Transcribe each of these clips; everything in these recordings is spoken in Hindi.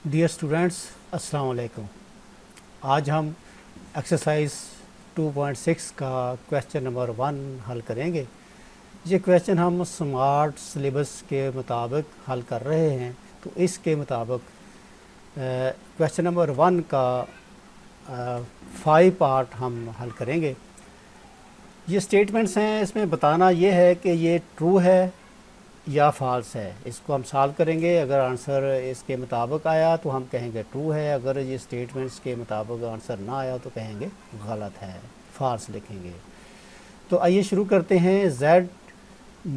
डियर स्टूडेंट्स, अस्सलाम वालेकुम। आज हम एक्सरसाइज 2.6 का क्वेश्चन नंबर 1 हल करेंगे। ये क्वेश्चन हम स्मार्ट सिलेबस के मुताबिक हल कर रहे हैं। तो इसके मुताबिक क्वेश्चन नंबर 1 का 5 पार्ट हम हल करेंगे। ये स्टेटमेंट्स हैं, इसमें बताना ये है कि ये ट्रू है या फॉल्स है। इसको हम सॉल्व करेंगे। अगर आंसर इसके मुताबिक आया तो हम कहेंगे ट्रू है, अगर ये स्टेटमेंट्स के मुताबिक आंसर ना आया तो कहेंगे गलत है, फॉल्स लिखेंगे। तो आइए शुरू करते हैं। z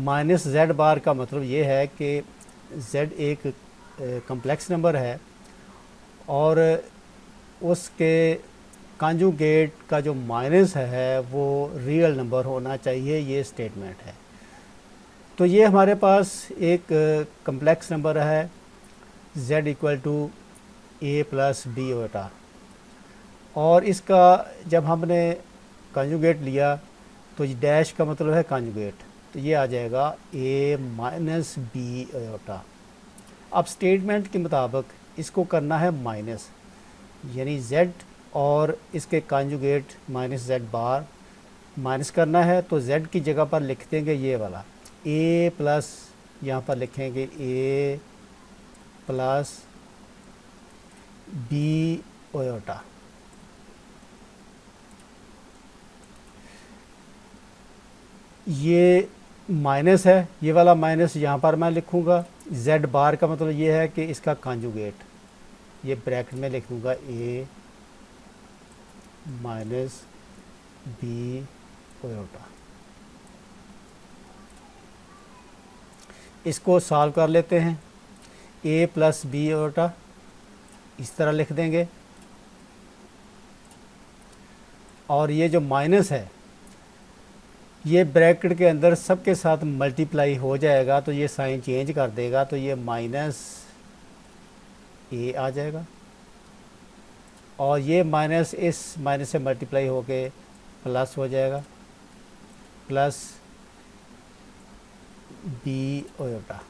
माइनस जेड बार का मतलब ये है कि z एक कम्प्लेक्स नंबर है और उसके कॉन्जुगेट का जो माइनस है वो रियल नंबर होना चाहिए, ये स्टेटमेंट है। तो ये हमारे पास एक कम्प्लेक्स नंबर है z equal to A plus B iota, और इसका जब हमने कॉन्जुगेट लिया तो डैश का मतलब है कॉन्जुगेट, तो ये आ जाएगा a माइनस बी ओटा। अब स्टेटमेंट के मुताबिक इसको करना है माइनस, यानी z और इसके कॉन्जुगेट माइनस z बार माइनस करना है। तो z की जगह पर लिख देंगे ये वाला a प्लस, यहाँ पर लिखेंगे a प्लस बी ओटा। ये माइनस है, ये वाला माइनस यहाँ पर मैं लिखूँगा। z बार का मतलब ये है कि इसका कॉन्जुगेट, ये ब्रैकेट में लिख दूँगा a माइनस बी ओटा। इसको सॉल्व कर लेते हैं। a प्लस बी ओटा इस तरह लिख देंगे, और ये जो माइनस है ये ब्रैकेट के अंदर सबके साथ मल्टीप्लाई हो जाएगा, तो ये साइन चेंज कर देगा, तो ये माइनस a आ जाएगा, और ये माइनस इस माइनस से मल्टीप्लाई होके प्लस हो जाएगा, प्लस बी ओटा।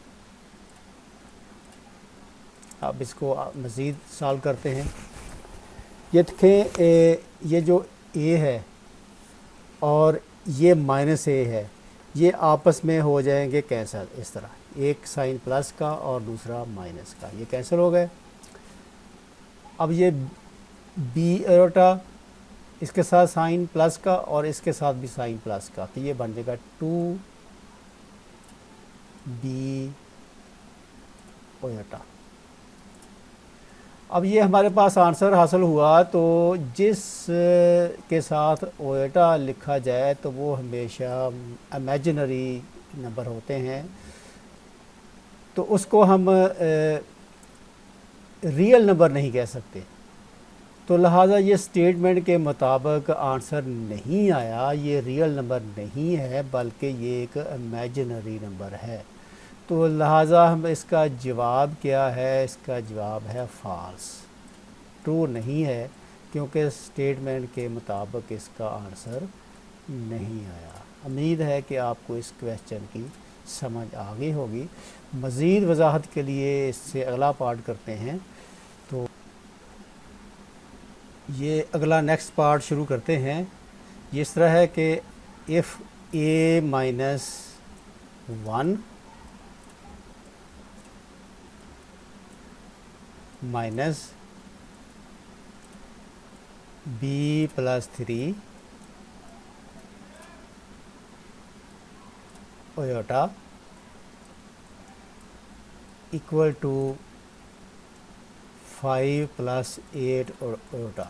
अब इसको मज़ीद सॉल्व करते हैं। ये देखें, ये जो a है और ये माइनस a है, ये आपस में हो जाएंगे कैंसिल। इस तरह एक साइन प्लस का और दूसरा माइनस का, ये कैंसिल हो गए। अब ये b ओटा इसके साथ साइन प्लस का और इसके साथ भी साइन प्लस का, तो ये बन जाएगा 2b ओटा। अब ये हमारे पास आंसर हासिल हुआ। तो जिस के साथ ओटा लिखा जाए तो वो हमेशा इमेजिनरी नंबर होते हैं, तो उसको हम रियल नंबर नहीं कह सकते। तो लिहाजा ये स्टेटमेंट के मुताबिक आंसर नहीं आया, ये रियल नंबर नहीं है बल्कि ये एक इमेजिनरी नंबर है। तो लिहाजा हम इसका जवाब क्या है, इसका जवाब है फॉल्स, ट्रू नहीं है, क्योंकि स्टेटमेंट के मुताबिक इसका आंसर नहीं आया। उम्मीद है कि आपको इस क्वेश्चन की समझ आ गई होगी। मज़ीद वजाहत के लिए इससे अगला पार्ट करते हैं। तो ये अगला नेक्स्ट पार्ट शुरू करते हैं। ये इस तरह है कि if a minus 1 minus B plus 3 iota equal to 5 plus 8 ओटा।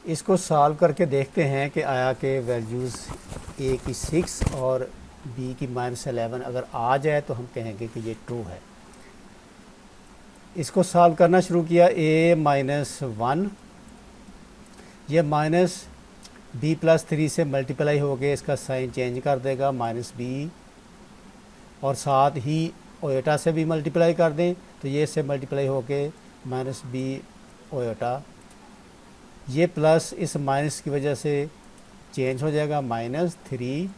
इसको सॉल्व करके देखते हैं कि आया के वैल्यूज़ a की 6 और b की -11 अगर आ जाए तो हम कहेंगे कि ये ट्रू है। इसको सॉल्व करना शुरू किया। a माइनस 1, ये माइनस b प्लस 3 से मल्टीप्लाई हो गए, इसका साइन चेंज कर देगा माइनस b, और साथ ही ओटा से भी मल्टीप्लाई कर दें तो ये से मल्टीप्लाई हो के माइनस b ओटा, ये प्लस इस माइनस की वजह से चेंज हो जाएगा -3,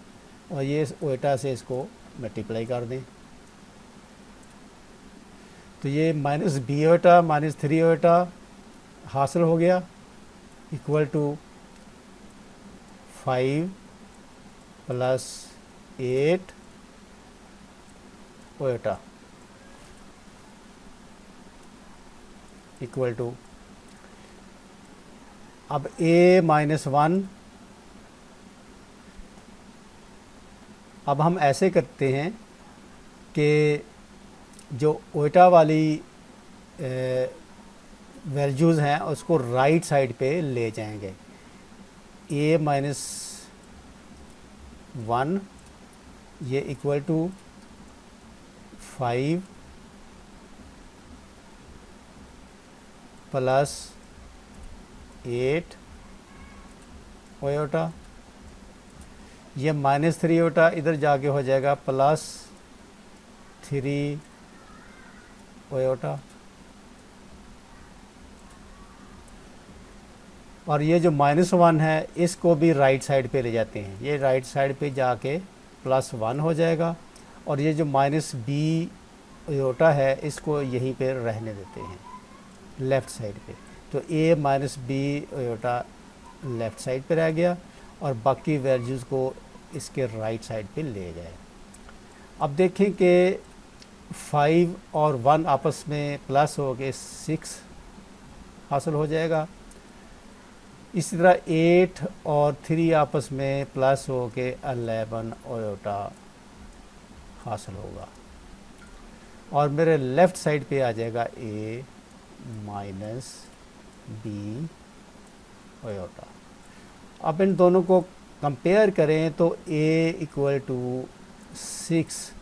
और ये ओटा से इसको मल्टीप्लाई कर दें तो ये माइनस बी ओटा माइनस 3 ओटा हासिल हो गया, इक्वल टू 5 प्लस 8 ओटा इक्वल टू, अब a माइनस 1, अब हम ऐसे करते हैं कि जो ओटा वाली वैल्यूज़ हैं उसको राइट साइड पे ले जाएंगे। a माइनस 1 ये इक्वल टू 5 प्लस 8 ओटा, ये माइनस 3 ओटा इधर जाके हो जाएगा प्लस 3 ओटा, और ये जो माइनस 1 है इसको भी राइट साइड पे ले जाते हैं, ये राइट साइड पे जाके प्लस 1 हो जाएगा, और ये जो माइनस बी ओटा है इसको यहीं पे रहने देते हैं लेफ़्ट साइड पे। तो a माइनस बी ओटा लेफ़्ट साइड पे रह गया और बाकी वैल्यूज़ को इसके राइट साइड पे ले गए। अब देखें कि 5 और 1 आपस में प्लस हो के 6 हासिल हो जाएगा। इसी तरह 8 और 3 आपस में प्लस हो के 11 ओटा हासिल होगा, और मेरे लेफ़्ट साइड पे आ जाएगा a माइनस बी ओटा। अब इन दोनों को कंपेयर करें तो a इक्वल टू 6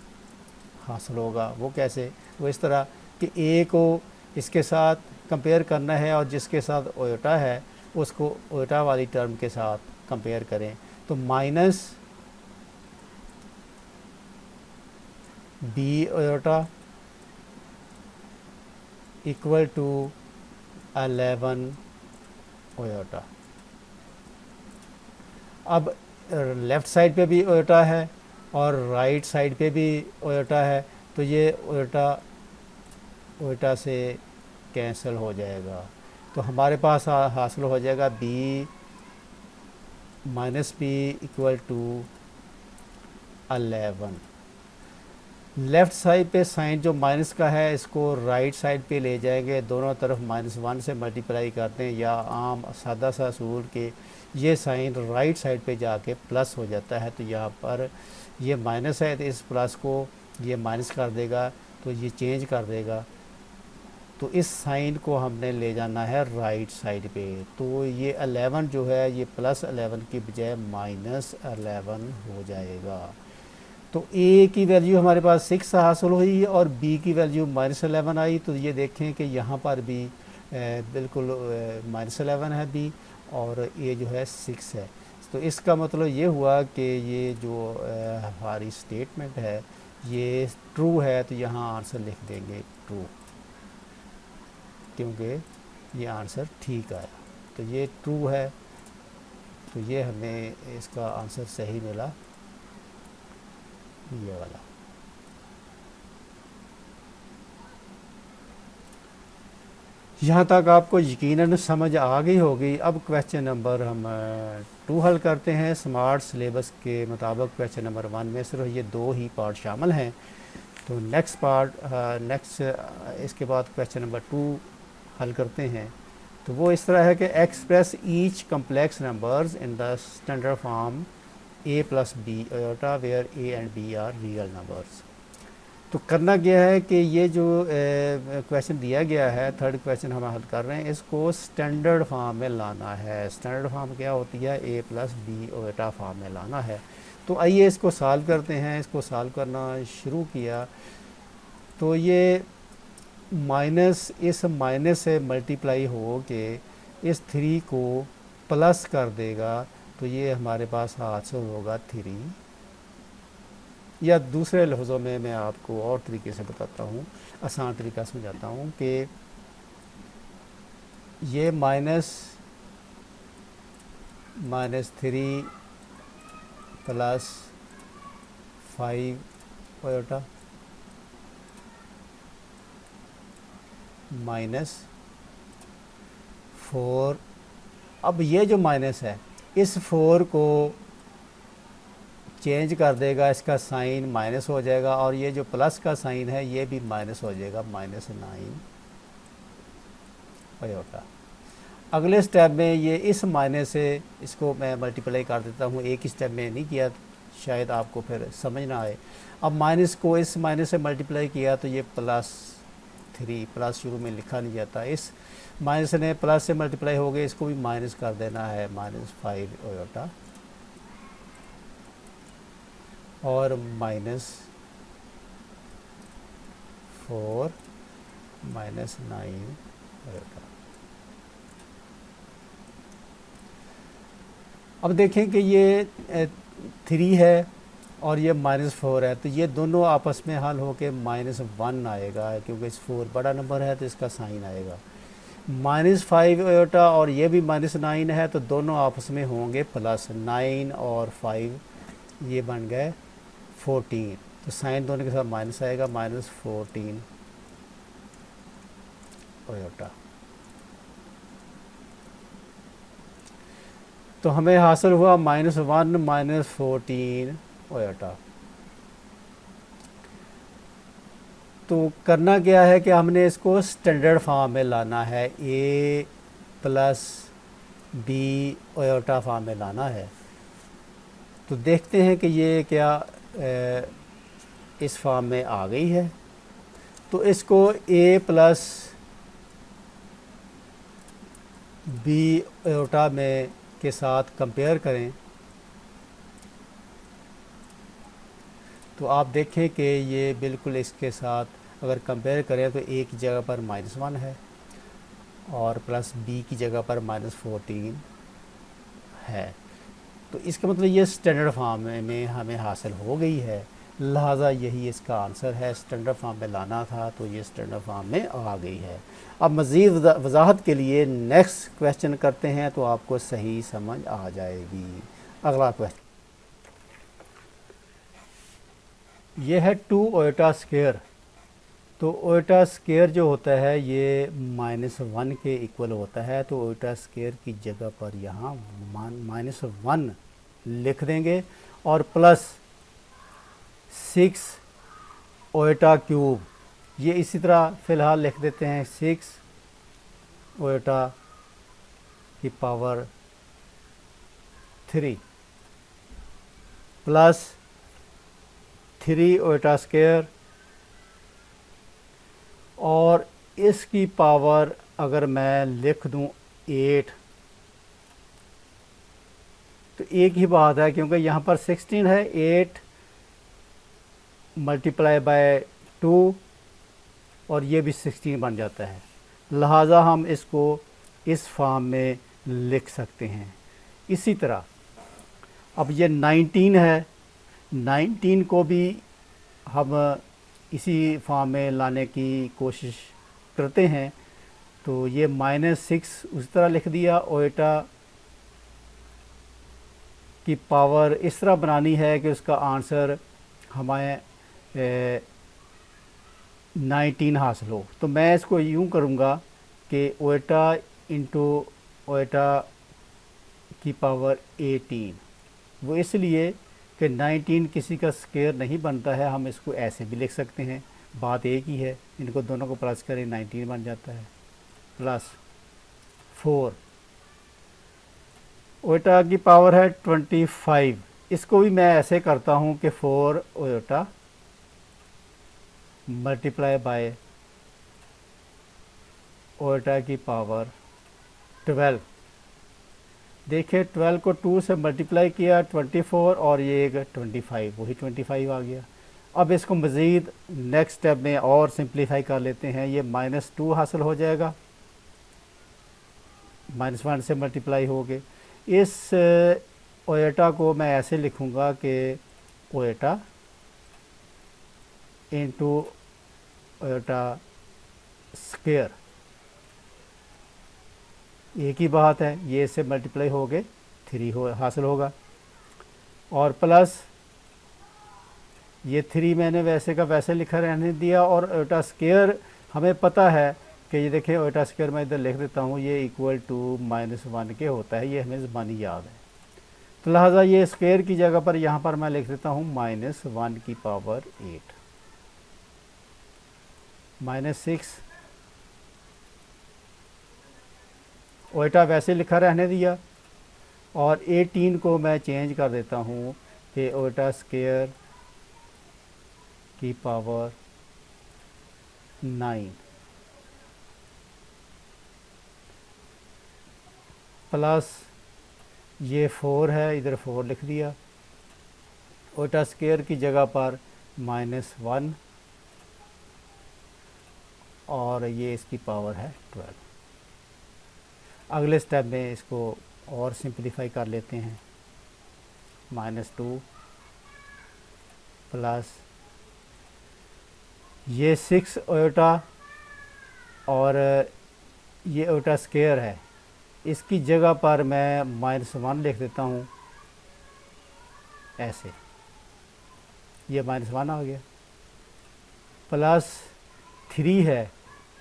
हासिल होगा। वो कैसे? वो इस तरह कि a को इसके साथ कंपेयर करना है और जिसके साथ ओटा है उसको ओटा वाली टर्म के साथ कंपेयर करें, तो माइनस बी ओटा इक्वल टू 11 ओटा। अब लेफ़्ट साइड पे भी ओटा है और राइट साइड पे भी ओटा है, तो ये ओटा से कैंसिल हो जाएगा। तो हमारे पास हासिल हो जाएगा b minus B equal to 11। Left side पे साइन जो माइनस का है इसको राइट साइड पे ले जाएंगे, दोनों तरफ -1 से मल्टीप्लाई करते हैं, या आम सादा सा असूल के ये साइन राइट साइड पे जाके प्लस हो जाता है। तो यहाँ पर ये माइनस है तो इस प्लस को ये माइनस कर देगा, तो ये चेंज कर देगा, तो इस साइन को हमने ले जाना है राइट साइड पे। तो ये 11 जो है ये प्लस 11 की बजाय -11 हो जाएगा। तो a की वैल्यू हमारे पास 6 हासिल हुई और b की वैल्यू -11 आई। तो ये देखें कि यहाँ पर भी बिल्कुल -11 है b और a जो है 6 है। तो इसका मतलब ये हुआ कि ये जो हमारी स्टेटमेंट है ये ट्रू है, तो यहाँ आंसर लिख देंगे ट्रू, क्योंकि ये आंसर ठीक आया। तो ये ट्रू है, तो ये हमें इसका आंसर सही मिला, ये वाला। यहाँ तक आपको यकीनन समझ आ गई होगी। अब क्वेश्चन नंबर हम 2 हल करते हैं। स्मार्ट सिलेबस के मुताबिक क्वेश्चन नंबर 1 में सिर्फ ये 2 ही पार्ट शामिल हैं। तो नेक्स्ट इसके बाद क्वेश्चन नंबर 2 हल करते हैं। तो वो इस तरह है कि express each complex numbers in the standard form a plus B iota where a and b are real numbers. तो करना क्या है कि ये जो क्वेश्चन दिया गया है, थर्ड क्वेश्चन हम हल कर रहे हैं, इसको स्टैंडर्ड फॉर्म में लाना है। स्टैंडर्ड फॉर्म क्या होती है? a प्लस बी ओटा फॉर्म में लाना है। तो आइए इसको सॉल्व करते हैं। इसको सॉल्व करना शुरू किया तो ये माइनस इस माइनस से मल्टीप्लाई हो के इस 3 को प्लस कर देगा, तो ये हमारे पास हासिल होगा 3, या दूसरे लफ्ज़ों में मैं आपको और तरीके से बताता हूँ, आसान तरीका समझाता हूँ कि ये -3 प्लस 5 ओटा -4। अब ये जो माइनस है इस 4 को चेंज कर देगा, इसका साइन माइनस हो जाएगा, और ये जो प्लस का साइन है ये भी माइनस हो जाएगा, -9 आयोटा। अगले स्टेप में ये इस माइनस से इसको मैं मल्टीप्लाई कर देता हूँ, एक ही स्टेप में नहीं किया, शायद आपको फिर समझ ना आए। अब माइनस को इस माइनस से मल्टीप्लाई किया तो ये +3, प्लस शुरू में लिखा नहीं जाता, इस माइनस ने प्लस से मल्टीप्लाई हो गए, इसको भी माइनस कर देना है, -5 आयोटा और -4 -9 आयोटा। अब देखें कि ये 3 है और ये -4 है, तो ये दोनों आपस में हल होके -1 आएगा, क्योंकि इस 4 बड़ा नंबर है तो इसका साइन आएगा। -5 आयोटा और ये भी -9 है, तो दोनों आपस में होंगे +9 और 5, ये बन गए 14, तो साइन दोनों के साथ माइनस आएगा, -14 आयोटा। तो हमें हासिल हुआ -1 -14 आयोटा। तो करना क्या है कि हमने इसको स्टैंडर्ड फॉर्म में लाना है, a + b आयोटा फॉर्म में लाना है। तो देखते हैं कि ये क्या इस फॉर्म में आ गई है। तो इसको a + b आयोटा में के साथ कंपेयर करें तो आप देखें कि ये बिल्कुल इसके साथ अगर कंपेयर करें तो a की जगह पर -1 है और प्लस b की जगह पर -14 है। तो इसका मतलब ये स्टैंडर्ड फॉर्म में हमें हासिल हो गई है, लिहाजा यही इसका आंसर है। स्टैंडर्ड फॉर्म में लाना था तो ये स्टैंडर्ड फॉर्म में आ गई है। अब मज़ीद वजाहत के लिए नेक्स्ट क्वेश्चन करते हैं तो आपको सही समझ आ जाएगी। अगला क्वेश्चन ये है 2 आयोटा स्क्वायर। तो आयोटा स्क्वायर जो होता है ये -1 के इक्वल होता है, तो आयोटा स्क्वायर की जगह पर यहाँ -1 लिख देंगे और +6 आयोटा क्यूब, ये इसी तरह फ़िलहाल लिख देते हैं 6 आयोटा की पावर 3 + 3 आयोटा स्क्वायर, और इसकी पावर अगर मैं लिख दूं 8, तो एक ही बात है क्योंकि यहाँ पर 16 है, 8 × 2 और ये भी 16 बन जाता है, लिहाजा हम इसको इस फॉर्म में लिख सकते हैं। इसी तरह अब ये 19 है, 19 को भी हम इसी फॉर्म में लाने की कोशिश करते हैं। तो ये -6 उस तरह लिख दिया, आयोटा की पावर इस तरह बनानी है कि उसका आंसर हमें 19 हासिल हो। तो मैं इसको यूँ करूँगा कि आयोटा × आयोटा की पावर 18, वो इसलिए कि 19 किसी का स्क्वायर नहीं बनता है, हम इसको ऐसे भी लिख सकते हैं, बात एक ही है, इनको दोनों को प्लस करें 19 बन जाता है, +4 आयोटा की पावर है 25, इसको भी मैं ऐसे करता हूँ कि 4 आयोटा × आयोटा की पावर 12। देखिए 12 को 2 से मल्टीप्लाई किया 24 और ये एक 25, वही 25 आ गया। अब इसको मज़ीद नेक्स्ट स्टेप में और सिंप्लीफाई कर लेते हैं, ये -2 हासिल हो जाएगा, -1 से मल्टीप्लाई हो गए। इस आयोटा को मैं ऐसे लिखूँगा कि आयोटा × आयोटा स्क्वायर, एक ही बात है, ये इससे मल्टीप्लाई हो गए 3 हासिल होगा, और प्लस ये 3 मैंने वैसे का वैसे लिखा रहने दिया, और आयोटा स्क्वायर हमें पता है कि ये देखें ओटा स्क्वायर मैं इधर लिख देता हूँ, ये इक्वल टू -1 के होता है, ये हमें ज़बानी याद है। तो लिहाजा ये स्क्वायर की जगह पर यहाँ पर मैं लिख देता हूँ -1 की पावर 8 -6 ओटा वैसे लिखा रहने दिया, और 18 को मैं चेंज कर देता हूँ कि ओटा स्क्वायर की पावर 9 प्लस ये 4 है, इधर 4 लिख दिया, ओटा स्क्वायर की जगह पर -1 और ये इसकी पावर है 12। अगले स्टेप में इसको और सिंप्लीफाई कर लेते हैं, -2 प्लस ये 6 ओटा और ये ओटा स्क्वायर है, इसकी जगह पर मैं -1 लिख देता हूँ ऐसे, ये -1 आ गया, प्लस 3 है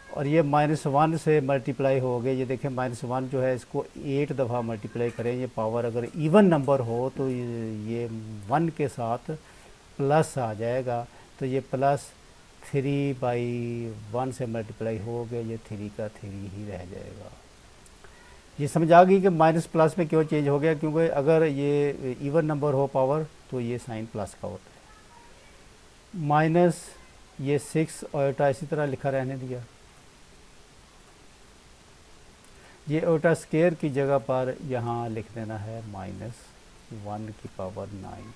और ये -1 से मल्टीप्लाई हो गए। ये देखें -1 जो है इसको 8 दफ़ा मल्टीप्लाई करें, ये पावर अगर इवन नंबर हो तो ये 1 के साथ प्लस आ जाएगा, तो ये +3/1 से मल्टीप्लाई हो गया, ये 3 का 3 ही रह जाएगा। ये समझ आ गई कि माइनस प्लस में क्यों चेंज हो गया, क्योंकि अगर ये इवन नंबर हो पावर तो ये साइन प्लस का होता है। माइनस ये 6 ओटा इसी तरह लिखा रहने दिया, ये ओटा स्क्वायर की जगह पर यहाँ लिख देना है -1 की पावर 9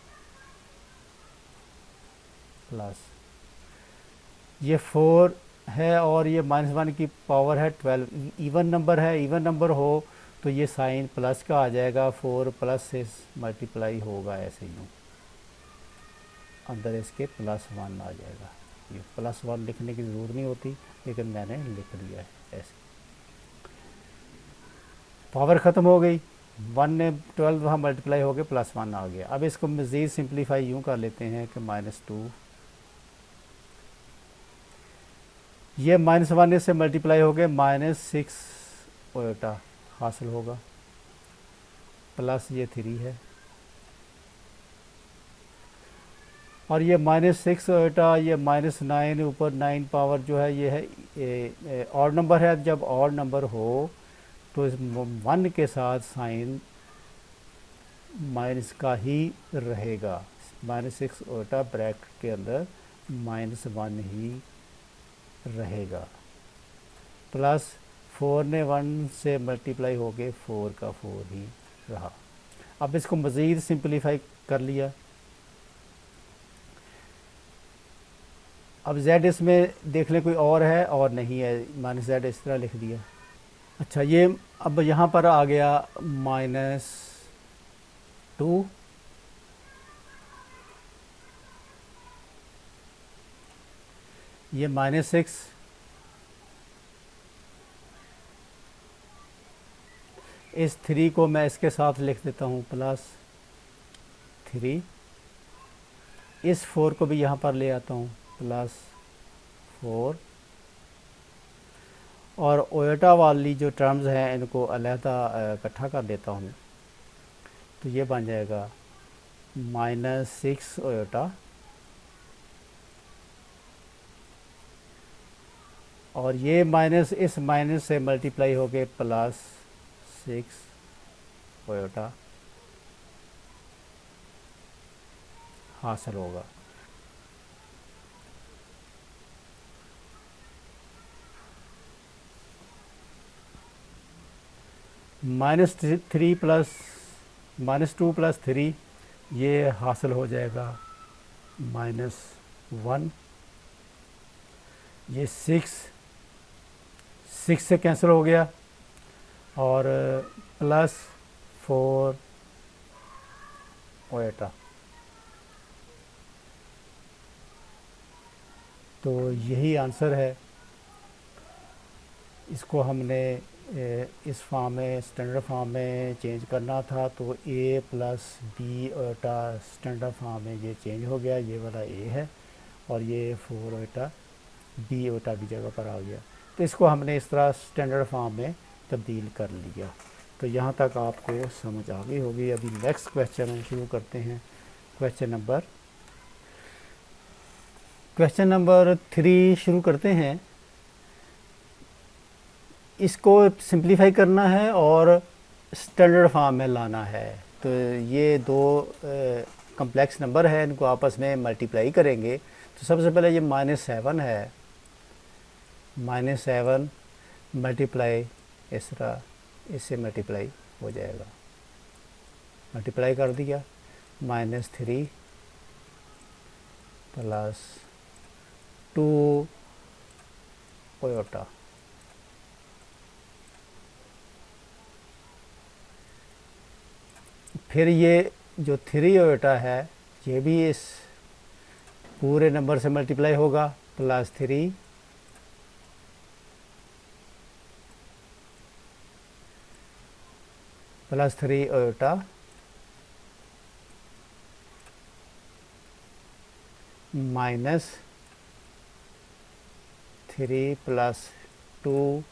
प्लस ये 4 है और ये -1 की पावर है 12। इवन नंबर है, इवन नंबर हो तो ये साइन प्लस का आ जाएगा, 4 प्लस से मल्टीप्लाई होगा ऐसे यूँ, अंदर इसके +1 आ जाएगा। ये +1 लिखने की ज़रूरत नहीं होती, लेकिन मैंने लिख दिया है ऐसे। पावर ख़त्म हो गई, 1 ने 12 वहाँ मल्टीप्लाई हो गए, +1 आ गया। अब इसको मज़ीद सिंप्लीफाई यूँ कर लेते हैं कि -2, ये -1 से मल्टीप्लाई हो गए, -6 ओटा हासिल होगा, प्लस ये 3 है, और ये -6 ओटा, ये -9 ऊपर 9 पावर जो है ये है ऑड नंबर है। जब ऑड नंबर हो तो इस 1 के साथ साइन माइनस का ही रहेगा, -6 ओटा ब्रैकेट के अंदर -1 ही रहेगा, प्लस 4 ने 1 से मल्टीप्लाई हो गए, 4 का 4 ही रहा। अब इसको मज़ीद सिंप्लीफाई कर लिया। अब z इसमें देख लें कोई और है और नहीं है, -z इस तरह लिख दिया। अच्छा, ये अब यहाँ पर आ गया -2 ये -6 इस 3 को मैं इसके साथ लिख देता हूँ +3, इस 4 को भी यहाँ पर ले आता हूँ +4, और ओटा वाली जो टर्म्स हैं इनको अलहदा इकट्ठा कर देता हूँ, तो ये बन जाएगा -6 ओटा और ये माइनस इस माइनस से मल्टीप्लाई हो गए +6 ओटा हासिल होगा। -3 प्लस -2 + 3 ये हासिल हो जाएगा -1, ये 6 से कैंसिल हो गया, और +4 ओटा। तो यही आंसर है। इसको हमने इस फॉर्म में, स्टैंडर्ड फॉर्म में चेंज करना था, तो a + b ओटा स्टैंडर्ड फॉर्म में ये चेंज हो गया, ये वाला a है और ये 4 ओटा b ओटा की जगह पर आ गया। तो तो इसको हमने इस तरह स्टैंडर्ड फॉर्म में तब्दील कर लिया। तो यहाँ तक आपको समझ आ गई होगी। अभी नेक्स्ट क्वेश्चन हम शुरू करते हैं। क्वेश्चन नंबर 3 शुरू करते हैं। इसको सिंप्लीफाई करना है और स्टैंडर्ड फॉर्म में लाना है। तो ये दो कम्प्लेक्स नंबर है, इनको आपस में मल्टीप्लाई करेंगे। तो सबसे पहले ये -7 है, -7 मल्टीप्लाई इस तरह इससे मल्टीप्लाई हो जाएगा। मल्टीप्लाई कर दिया, -3 + 2 आयोटा। फिर ये जो 3 आयोटा है ये भी इस पूरे नंबर से मल्टीप्लाई होगा, +3 आयोटा -3 + 2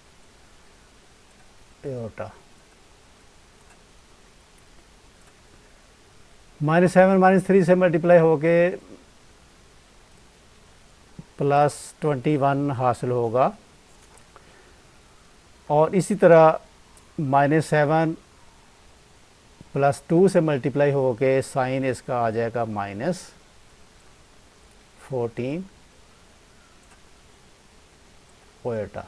आयोटा। -7 -3 से मल्टीप्लाई होके +21 हासिल होगा। और इसी तरह -7 + 2 से मल्टीप्लाई होके साइन इसका आ जाएगा -14 आयोटा।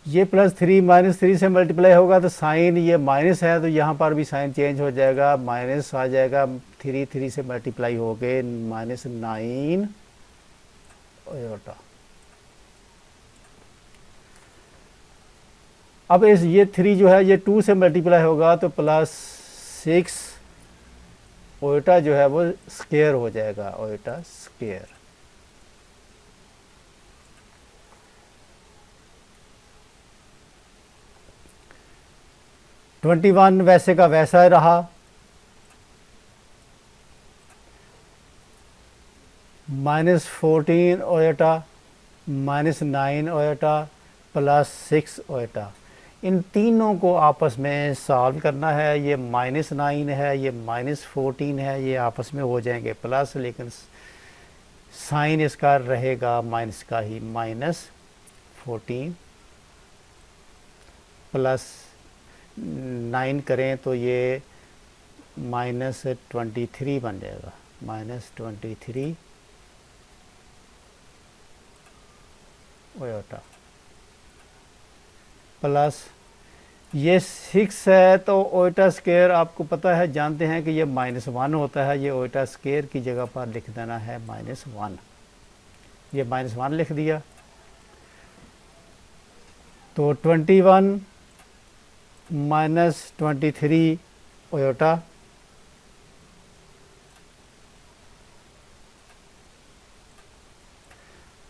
ये +3 -3 से मल्टीप्लाई होगा तो साइन ये माइनस है, तो यहाँ पर भी साइन चेंज हो जाएगा, माइनस आ जाएगा। 3 से मल्टीप्लाई हो गए -9 आयोटा। अब इस ये 3 जो है ये 2 से मल्टीप्लाई होगा तो +6 आयोटा जो है वो स्क्वायर हो जाएगा, आयोटा स्क्वायर। -21 वैसे का वैसा रहा। -14 आयोटा, -9 आयोटा, +6 आयोटा। इन तीनों को आपस में सॉल्व करना है। ये -9 है, ये -14 है, ये आपस में हो जाएंगे प्लस, लेकिन साइन इसका रहेगा माइनस का ही। -14 +9 करें तो ये -23 बन जाएगा, -23 आयोटा। प्लस ये 6 है तो आयोटा स्क्वायर आपको पता है, जानते हैं कि ये -1 होता है। ये आयोटा स्क्वायर की जगह पर लिख देना है -1। ये -1 लिख दिया। तो 21 -23 आयोटा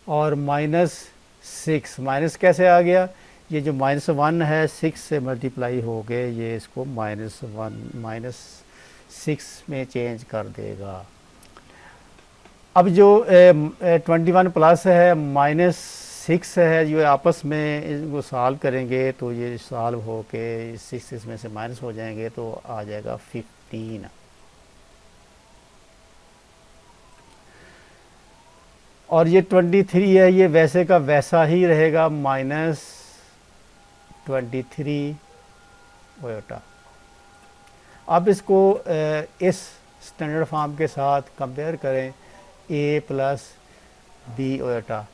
और -6। माइनस कैसे आ गया? ये जो -1 है 6 से मल्टीप्लाई हो गए, ये इसको -6 में चेंज कर देगा। अब जो 21 प्लस है -6 है, जो आपस में इनको सॉल्व करेंगे तो ये सॉल्व हो के 6 इसमें से माइनस हो जाएंगे तो आ जाएगा 15। और ये 23 है, ये वैसे का वैसा ही रहेगा, -23 आयोटा। अब इसको इस स्टैंडर्ड फॉर्म के साथ कंपेयर करें, a + b आयोटा।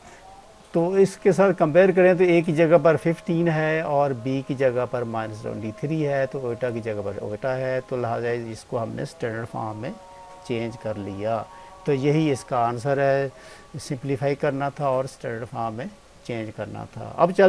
तो इसके साथ कंपेयर करें तो a की जगह पर 15 है और b की जगह पर -23 है, तो आयोटा की जगह पर आयोटा है। तो लिहाजा इसको हमने स्टैंडर्ड फॉर्म में चेंज कर लिया। तो यही इसका आंसर है। सिंप्लीफाई करना था और स्टैंडर्ड फॉर्म में चेंज करना था। अब चल